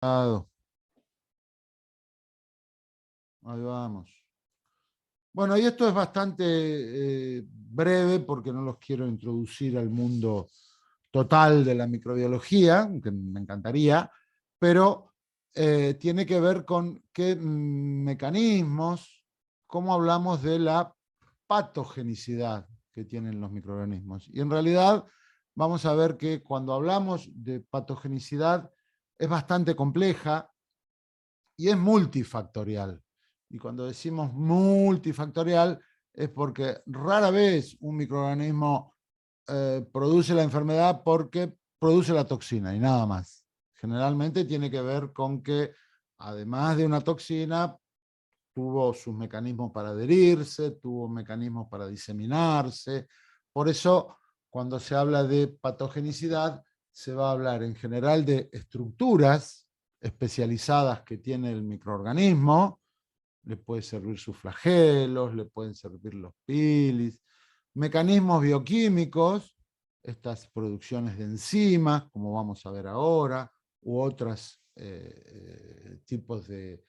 Ahí vamos. Bueno, y esto es bastante breve porque no los quiero introducir al mundo total de la microbiología, que me encantaría, pero tiene que ver con qué mecanismos, cómo hablamos de la patogenicidad que tienen los microorganismos. Y en realidad vamos a ver que cuando hablamos de patogenicidad es bastante compleja y es multifactorial. Y cuando decimos multifactorial es porque rara vez un microorganismo produce la enfermedad porque produce la toxina y nada más. Generalmente tiene que ver con que, además de una toxina, tuvo sus mecanismos para adherirse, tuvo mecanismos para diseminarse. Por eso, cuando se habla de patogenicidad, se va a hablar en general de estructuras especializadas que tiene el microorganismo. Le puede servir sus flagelos, le pueden servir los pilis, mecanismos bioquímicos, estas producciones de enzimas, como vamos a ver ahora, u otros tipos de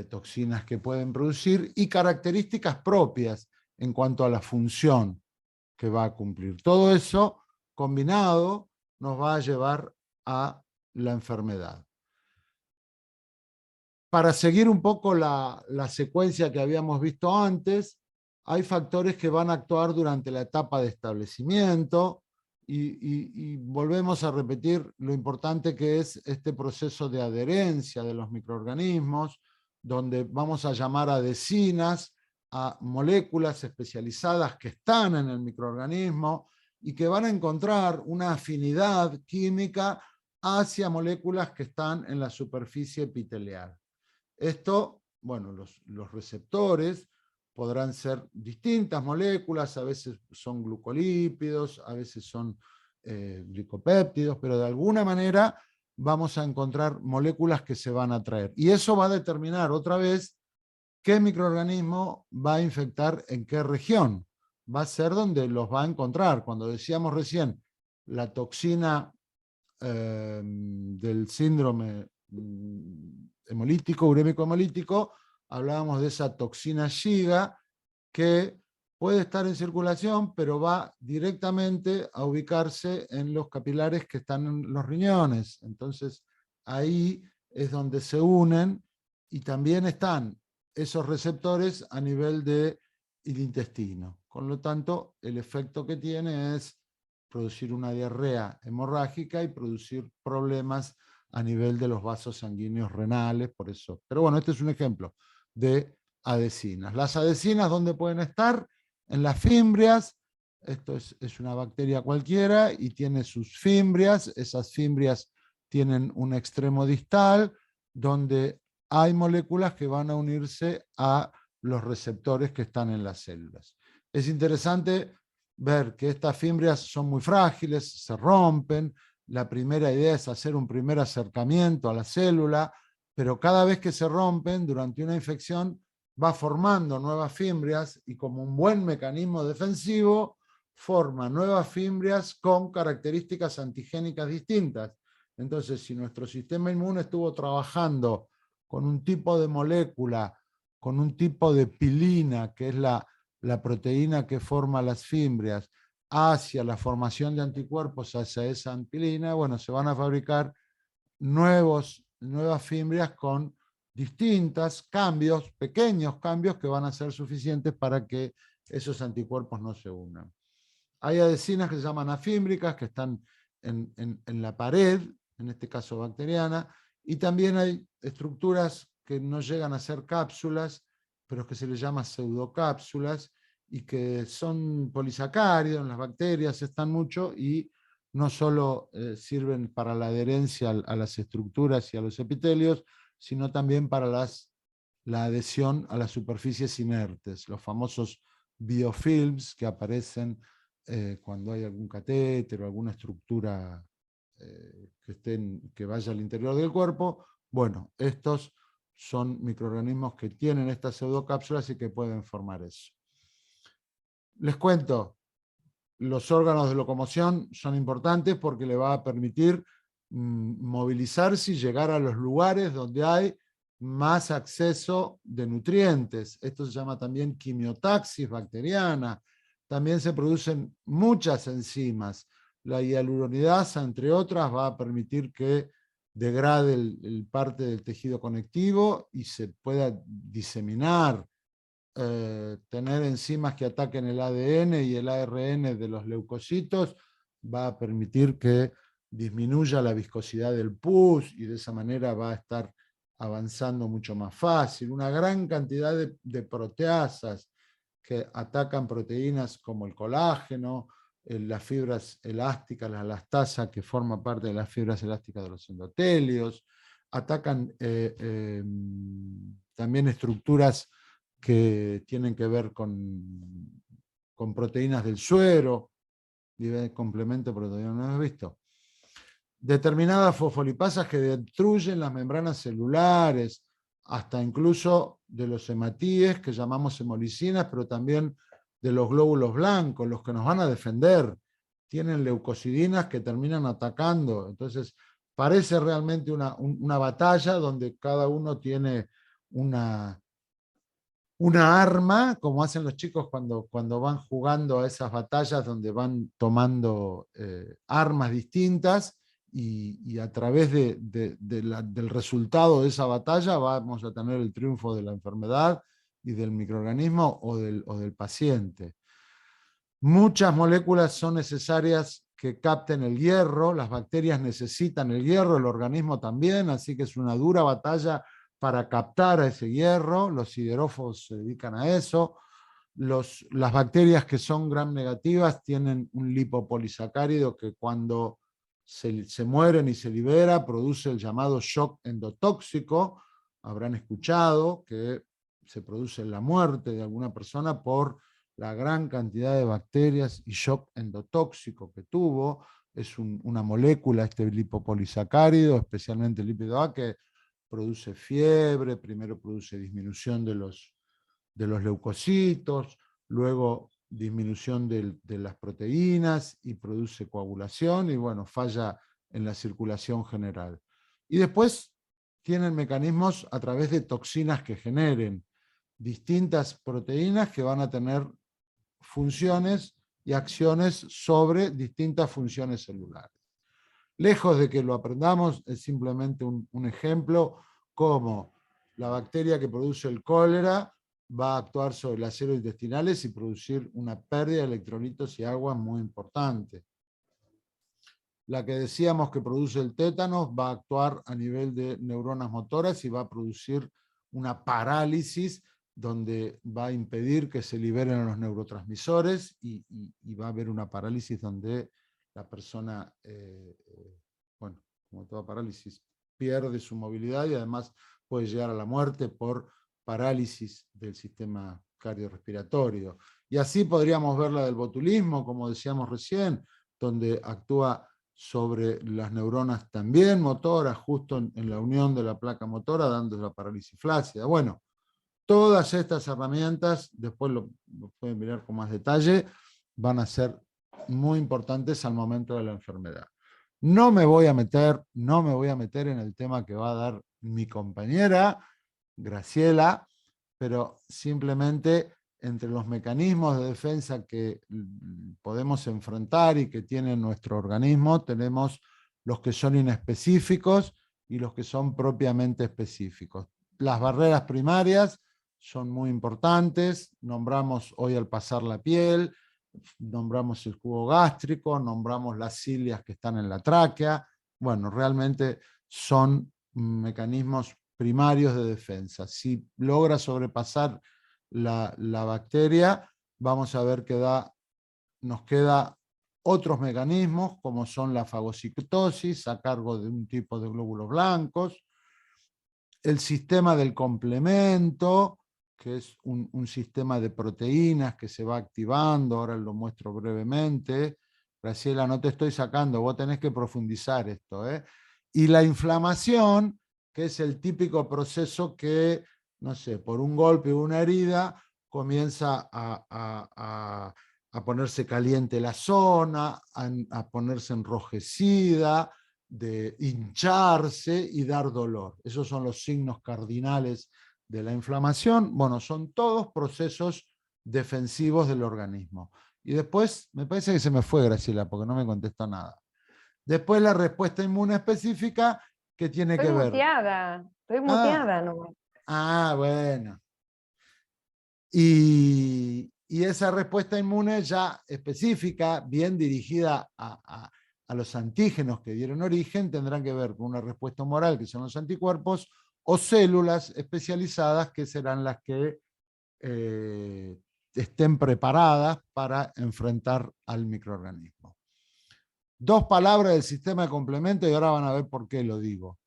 toxinas que pueden producir, y características propias en cuanto a la función que va a cumplir. Todo eso combinado nos va a llevar a la enfermedad. Para seguir un poco la secuencia que habíamos visto antes, hay factores que van a actuar durante la etapa de establecimiento y volvemos a repetir lo importante que es este proceso de adherencia de los microorganismos, donde vamos a llamar adhesinas a moléculas especializadas que están en el microorganismo y que van a encontrar una afinidad química hacia moléculas que están en la superficie epitelial. Esto, bueno, los receptores podrán ser distintas moléculas, a veces son glucolípidos, a veces son glicopéptidos, pero de alguna manera vamos a encontrar moléculas que se van a atraer. Y eso va a determinar otra vez qué microorganismo va a infectar en qué región. Va a ser donde los va a encontrar. Cuando decíamos recién la toxina del síndrome hemolítico, urémico hemolítico, hablábamos de esa toxina Shiga que puede estar en circulación, pero va directamente a ubicarse en los capilares que están en los riñones. Entonces, ahí es donde se unen y también están esos receptores a nivel del intestino. Con lo tanto, el efecto que tiene es producir una diarrea hemorrágica y producir problemas a nivel de los vasos sanguíneos renales, por eso. Pero bueno, este es un ejemplo de adhesinas. Las adhesinas, ¿dónde pueden estar? En las fimbrias. Esto es una bacteria cualquiera y tiene sus fimbrias. Esas fimbrias tienen un extremo distal donde hay moléculas que van a unirse a los receptores que están en las células. Es interesante ver que estas fimbrias son muy frágiles, se rompen. La primera idea es hacer un primer acercamiento a la célula, pero cada vez que se rompen durante una infección va formando nuevas fimbrias y como un buen mecanismo defensivo forma nuevas fimbrias con características antigénicas distintas. Entonces, si nuestro sistema inmune estuvo trabajando con un tipo de molécula, con un tipo de pilina, que es la proteína que forma las fimbrias, hacia la formación de anticuerpos hacia esa antilina, bueno, se van a fabricar nuevas fimbrias con distintos cambios, pequeños cambios que van a ser suficientes para que esos anticuerpos no se unan. Hay adhesinas que se llaman afímbricas, que están en la pared, en este caso bacteriana, y también hay estructuras que no llegan a ser cápsulas, pero que se les llama pseudocápsulas, y que son polisacáridos, en las bacterias están mucho, y no solo sirven para la adherencia a las estructuras y a los epitelios, sino también para la adhesión a las superficies inertes, los famosos biofilms que aparecen cuando hay algún catéter o alguna estructura que vaya al interior del cuerpo. Bueno, estos son microorganismos que tienen estas pseudocápsulas y que pueden formar eso. Les cuento, los órganos de locomoción son importantes porque le va a permitir movilizarse y llegar a los lugares donde hay más acceso de nutrientes. Esto se llama también quimiotaxis bacteriana. También se producen muchas enzimas. La hialuronidasa, entre otras, va a permitir que degrade el parte del tejido conectivo y se pueda diseminar, tener enzimas que ataquen el ADN y el ARN de los leucocitos, va a permitir que disminuya la viscosidad del pus y de esa manera va a estar avanzando mucho más fácil. Una gran cantidad de proteasas que atacan proteínas como el colágeno, las fibras elásticas, la elastasa, que forma parte de las fibras elásticas de los endotelios, atacan también estructuras que tienen que ver con proteínas del suero, complemento, pero todavía no lo hemos visto. Determinadas fosfolipasas que destruyen las membranas celulares, hasta incluso de los hematíes, que llamamos hemolicinas, pero también de los glóbulos blancos, los que nos van a defender. Tienen leucocidinas que terminan atacando. Entonces, parece realmente una batalla donde cada uno tiene una arma, como hacen los chicos cuando van jugando a esas batallas donde van tomando armas distintas y a través del resultado de esa batalla vamos a tener el triunfo de la enfermedad y del microorganismo o del paciente. Muchas moléculas son necesarias que capten el hierro, las bacterias necesitan el hierro, el organismo también, así que es una dura batalla para captar a ese hierro. Los siderófagos se dedican a eso. Las bacterias que son gram negativas tienen un lipopolisacárido que cuando se mueren y se libera produce el llamado shock endotóxico. Habrán escuchado que se produce la muerte de alguna persona por la gran cantidad de bacterias y shock endotóxico que tuvo. Es una molécula, este lipopolisacárido, especialmente el lípido A, que produce fiebre, primero produce disminución de los leucocitos, luego disminución de las proteínas y produce coagulación y bueno, falla en la circulación general. Y después tienen mecanismos a través de toxinas que generen distintas proteínas que van a tener funciones y acciones sobre distintas funciones celulares. Lejos de que lo aprendamos, es simplemente un ejemplo como la bacteria que produce el cólera va a actuar sobre las células intestinales y producir una pérdida de electrolitos y agua muy importante. La que decíamos que produce el tétanos va a actuar a nivel de neuronas motoras y va a producir una parálisis donde va a impedir que se liberen los neurotransmisores y va a haber una parálisis donde la persona, bueno, como toda parálisis, pierde su movilidad y además puede llegar a la muerte por parálisis del sistema cardiorrespiratorio. Y así podríamos ver la del botulismo, como decíamos recién, donde actúa sobre las neuronas también motoras, justo en la unión de la placa motora, dando la parálisis flácida. Bueno, todas estas herramientas, después lo pueden mirar con más detalle, van a ser muy importantes al momento de la enfermedad. No me voy a meter en el tema que va a dar mi compañera, Graciela, pero simplemente entre los mecanismos de defensa que podemos enfrentar y que tiene nuestro organismo, tenemos los que son inespecíficos y los que son propiamente específicos. Las barreras primarias son muy importantes, nombramos hoy al pasar la piel, nombramos el cubo gástrico, nombramos las cilias que están en la tráquea. Bueno, realmente son mecanismos primarios de defensa. Si logra sobrepasar la bacteria, vamos a ver que nos queda otros mecanismos, como son la fagocitosis, a cargo de un tipo de glóbulos blancos, el sistema del complemento, que es un sistema de proteínas que se va activando, ahora lo muestro brevemente. Graciela, no te estoy sacando, vos tenés que profundizar esto, ¿eh? Y la inflamación, que es el típico proceso que, no sé, por un golpe o una herida, comienza a ponerse caliente la zona, a ponerse enrojecida, de hincharse y dar dolor. Esos son los signos cardinales de la inflamación. Bueno, son todos procesos defensivos del organismo. Y después, me parece que se me fue Graciela, porque no me contestó nada. Después la respuesta inmune específica, que tiene que ver. Estoy Ah, muteada, no. bueno. Y esa respuesta inmune ya específica, bien dirigida a los antígenos que dieron origen, tendrán que ver con una respuesta humoral, que son los anticuerpos, o células especializadas, que serán las que estén preparadas para enfrentar al microorganismo. Dos palabras del sistema de complemento y ahora van a ver por qué lo digo.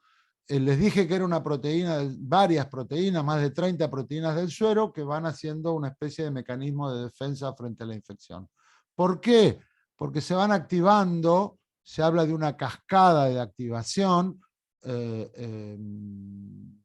Les dije que era una proteína, varias proteínas, más de 30 proteínas del suero, que van haciendo una especie de mecanismo de defensa frente a la infección. ¿Por qué? Porque se van activando, se habla de una cascada de activación,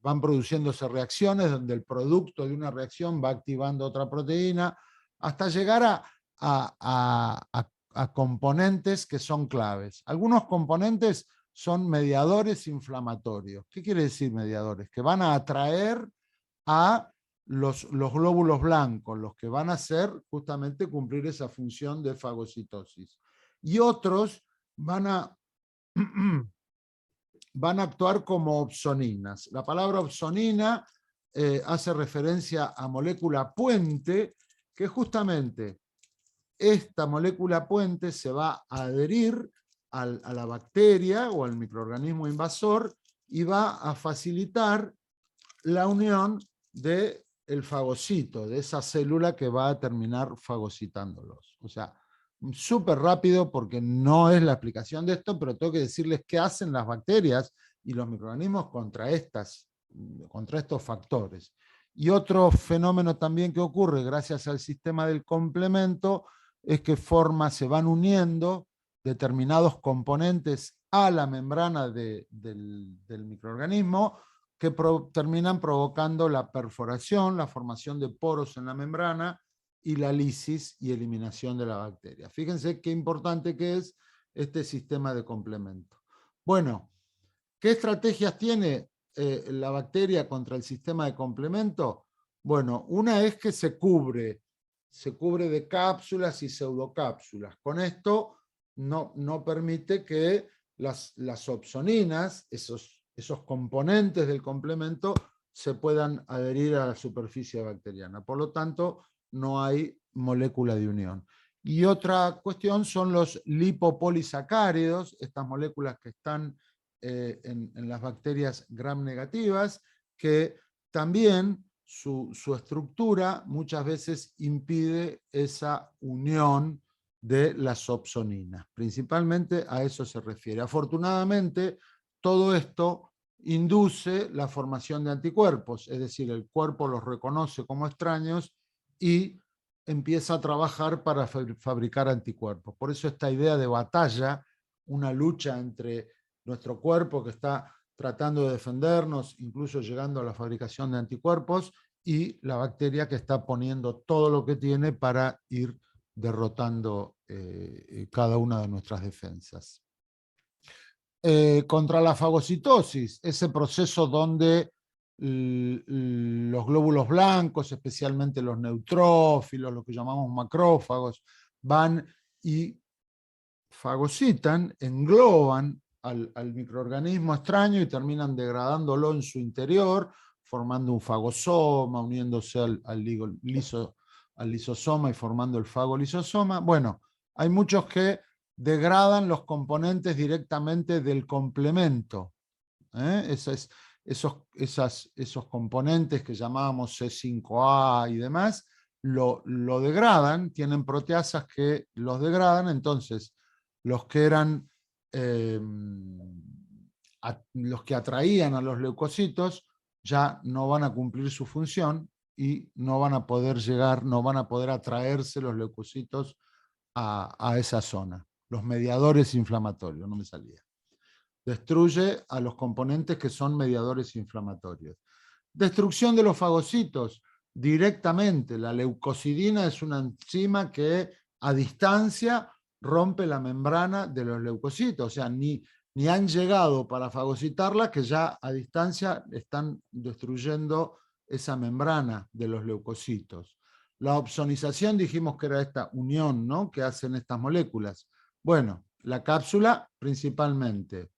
van produciéndose reacciones donde el producto de una reacción va activando otra proteína, hasta llegar a componentes que son claves. Algunos componentes son mediadores inflamatorios. ¿Qué quiere decir mediadores? Que van a atraer a los glóbulos blancos, los que van a hacer justamente cumplir esa función de fagocitosis. Y otros van a actuar como opsoninas. La palabra opsonina hace referencia a molécula puente, que justamente esta molécula puente se va a adherir a la bacteria o al microorganismo invasor y va a facilitar la unión del fagocito, de esa célula que va a terminar fagocitándolos. O sea, súper rápido porque no es la explicación de esto, pero tengo que decirles qué hacen las bacterias y los microorganismos contra estos factores. Y otro fenómeno también que ocurre gracias al sistema del complemento es que se van uniendo determinados componentes a la membrana del microorganismo que terminan provocando la perforación, la formación de poros en la membrana y la lisis y eliminación de la bacteria. Fíjense qué importante que es este sistema de complemento. Bueno, ¿qué estrategias tiene la bacteria contra el sistema de complemento? Bueno, una es que se cubre de cápsulas y pseudocápsulas. Con esto no permite que las opsoninas, esos componentes del complemento, se puedan adherir a la superficie bacteriana. Por lo tanto, no hay molécula de unión. Y otra cuestión son los lipopolisacáridos, estas moléculas que están en las bacterias gram negativas, que también su estructura muchas veces impide esa unión de las opsoninas. Principalmente a eso se refiere. Afortunadamente, todo esto induce la formación de anticuerpos, es decir, el cuerpo los reconoce como extraños y empieza a trabajar para fabricar anticuerpos. Por eso esta idea de batalla, una lucha entre nuestro cuerpo que está tratando de defendernos, incluso llegando a la fabricación de anticuerpos, y la bacteria que está poniendo todo lo que tiene para ir derrotando cada una de nuestras defensas. Contra la fagocitosis, ese proceso donde los glóbulos blancos, especialmente los neutrófilos, lo que llamamos macrófagos, van y fagocitan, engloban al microorganismo extraño y terminan degradándolo en su interior, formando un fagosoma, uniéndose al lisosoma y formando el fagolisosoma. Bueno, hay muchos que degradan los componentes directamente del complemento. Esos componentes que llamábamos C5A y demás, lo degradan, tienen proteasas que los degradan, entonces los que eran los que atraían a los leucocitos ya no van a cumplir su función y no van a poder llegar, no van a poder atraerse los leucocitos a esa zona. Los mediadores inflamatorios, no me salía. Destruye a los componentes que son mediadores inflamatorios. Destrucción de los fagocitos directamente. La leucocidina es una enzima que a distancia rompe la membrana de los leucocitos. O sea, ni ni han llegado para fagocitarla, que ya a distancia están destruyendo esa membrana de los leucocitos. La opsonización dijimos que era esta unión, ¿no?, que hacen estas moléculas. Bueno, la cápsula principalmente.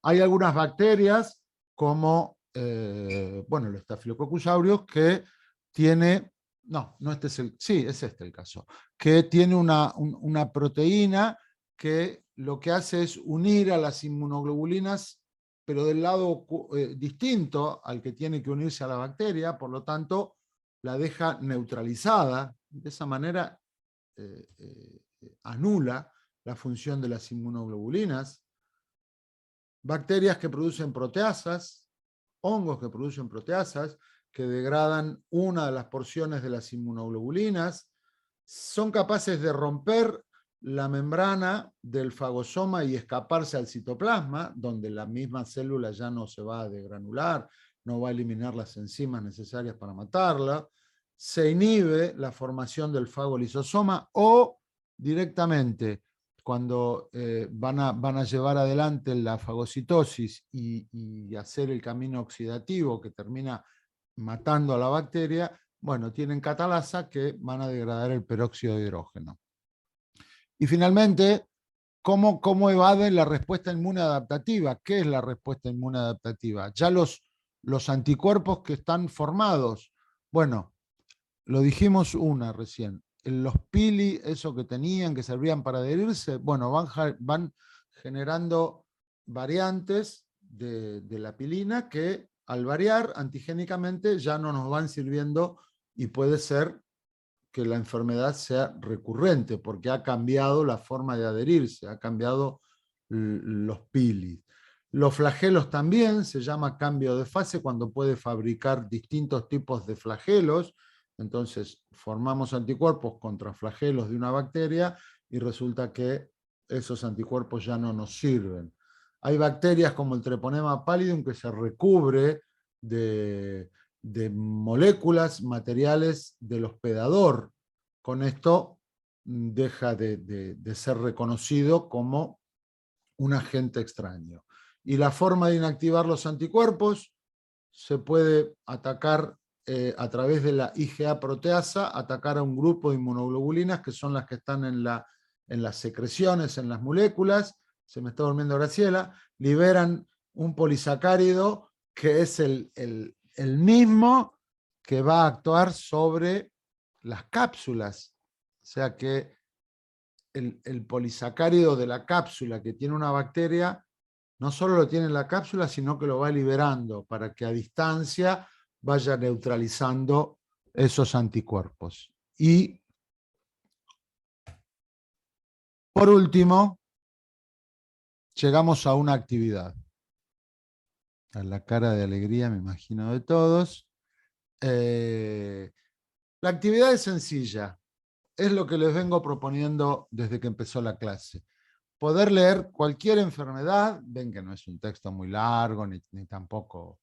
Hay algunas bacterias como, bueno, el Staphylococcus aureus, que tiene, no este es el, sí, es este el caso, que tiene una proteína que lo que hace es unir a las inmunoglobulinas, pero del lado distinto al que tiene que unirse a la bacteria, por lo tanto, la deja neutralizada. De esa manera anula la función de las inmunoglobulinas. Bacterias que producen proteasas, hongos que producen proteasas, que degradan una de las porciones de las inmunoglobulinas, son capaces de romper la membrana del fagosoma y escaparse al citoplasma, donde la misma célula ya no se va a degranular, no va a eliminar las enzimas necesarias para matarla, se inhibe la formación del fagolisosoma o directamente cuando van a llevar adelante la fagocitosis y hacer el camino oxidativo que termina matando a la bacteria, bueno, tienen catalasa que van a degradar el peróxido de hidrógeno. Y finalmente, ¿cómo evaden la respuesta inmune adaptativa? ¿Qué es la respuesta inmune adaptativa? Ya los anticuerpos que están formados, bueno, lo dijimos recién, los pili, eso que tenían, que servían para adherirse, bueno, van generando variantes de la pilina que al variar antigénicamente ya no nos van sirviendo y puede ser que la enfermedad sea recurrente porque ha cambiado la forma de adherirse, ha cambiado los pili. Los flagelos también, se llama cambio de fase cuando puede fabricar distintos tipos de flagelos. Entonces formamos anticuerpos contra flagelos de una bacteria y resulta que esos anticuerpos ya no nos sirven. Hay bacterias como el Treponema pallidum que se recubre de moléculas, materiales del hospedador. Con esto deja de ser reconocido como un agente extraño. Y la forma de inactivar los anticuerpos se puede atacar a través de la IgA proteasa, atacar a un grupo de inmunoglobulinas que son las que están en las secreciones, en las moléculas, se me está durmiendo Graciela, liberan un polisacárido que es el mismo que va a actuar sobre las cápsulas. O sea que el polisacárido de la cápsula que tiene una bacteria no solo lo tiene en la cápsula, sino que lo va liberando para que a distancia vaya neutralizando esos anticuerpos. Y por último, llegamos a una actividad. A la cara de alegría, me imagino, de todos. La actividad es sencilla. Es lo que les vengo proponiendo desde que empezó la clase. Poder leer cualquier enfermedad, ven que no es un texto muy largo, ni tampoco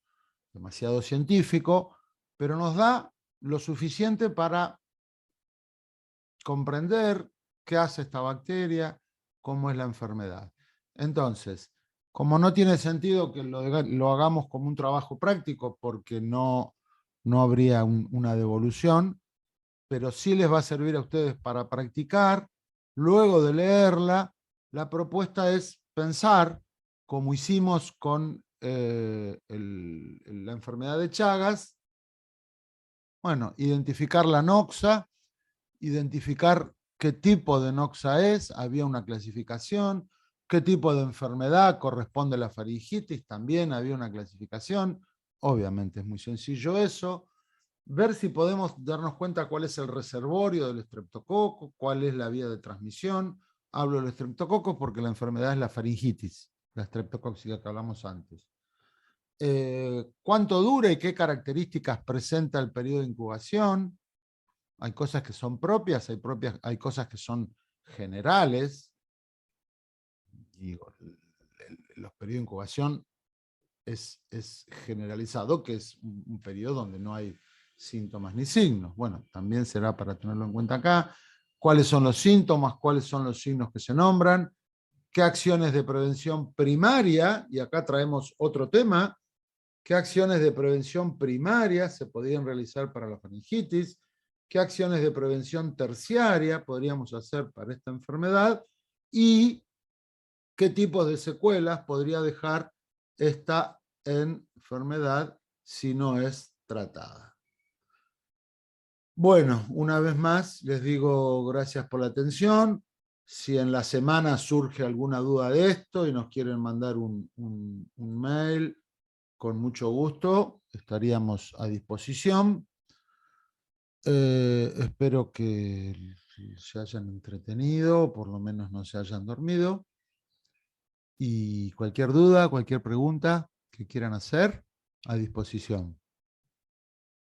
demasiado científico, pero nos da lo suficiente para comprender qué hace esta bacteria, cómo es la enfermedad. Entonces, como no tiene sentido que lo hagamos como un trabajo práctico, porque no habría una devolución, pero sí les va a servir a ustedes para practicar. Luego de leerla, la propuesta es pensar, como hicimos con la enfermedad de Chagas, bueno, identificar la noxa, identificar qué tipo de noxa es, había una clasificación, qué tipo de enfermedad corresponde a la faringitis, también había una clasificación, obviamente es muy sencillo eso, ver si podemos darnos cuenta cuál es el reservorio del estreptococo, cuál es la vía de transmisión. Hablo del estreptococo porque la enfermedad es la faringitis, la estreptocóxica que hablamos antes. ¿Cuánto dura y qué características presenta el periodo de incubación? Hay cosas que son propias, hay cosas que son generales. Digo, los periodos de incubación es generalizado, que es un periodo donde no hay síntomas ni signos. Bueno, también será para tenerlo en cuenta acá. ¿Cuáles son los síntomas? ¿Cuáles son los signos que se nombran? qué acciones de prevención primaria, y acá traemos otro tema, qué acciones de prevención primaria se podrían realizar para la faringitis, qué acciones de prevención terciaria podríamos hacer para esta enfermedad y qué tipos de secuelas podría dejar esta enfermedad si no es tratada. Bueno, una vez más les digo gracias por la atención. Si en la semana surge alguna duda de esto y nos quieren mandar un mail, con mucho gusto estaríamos a disposición. Espero que se hayan entretenido, por lo menos no se hayan dormido. Y cualquier duda, cualquier pregunta que quieran hacer, a disposición.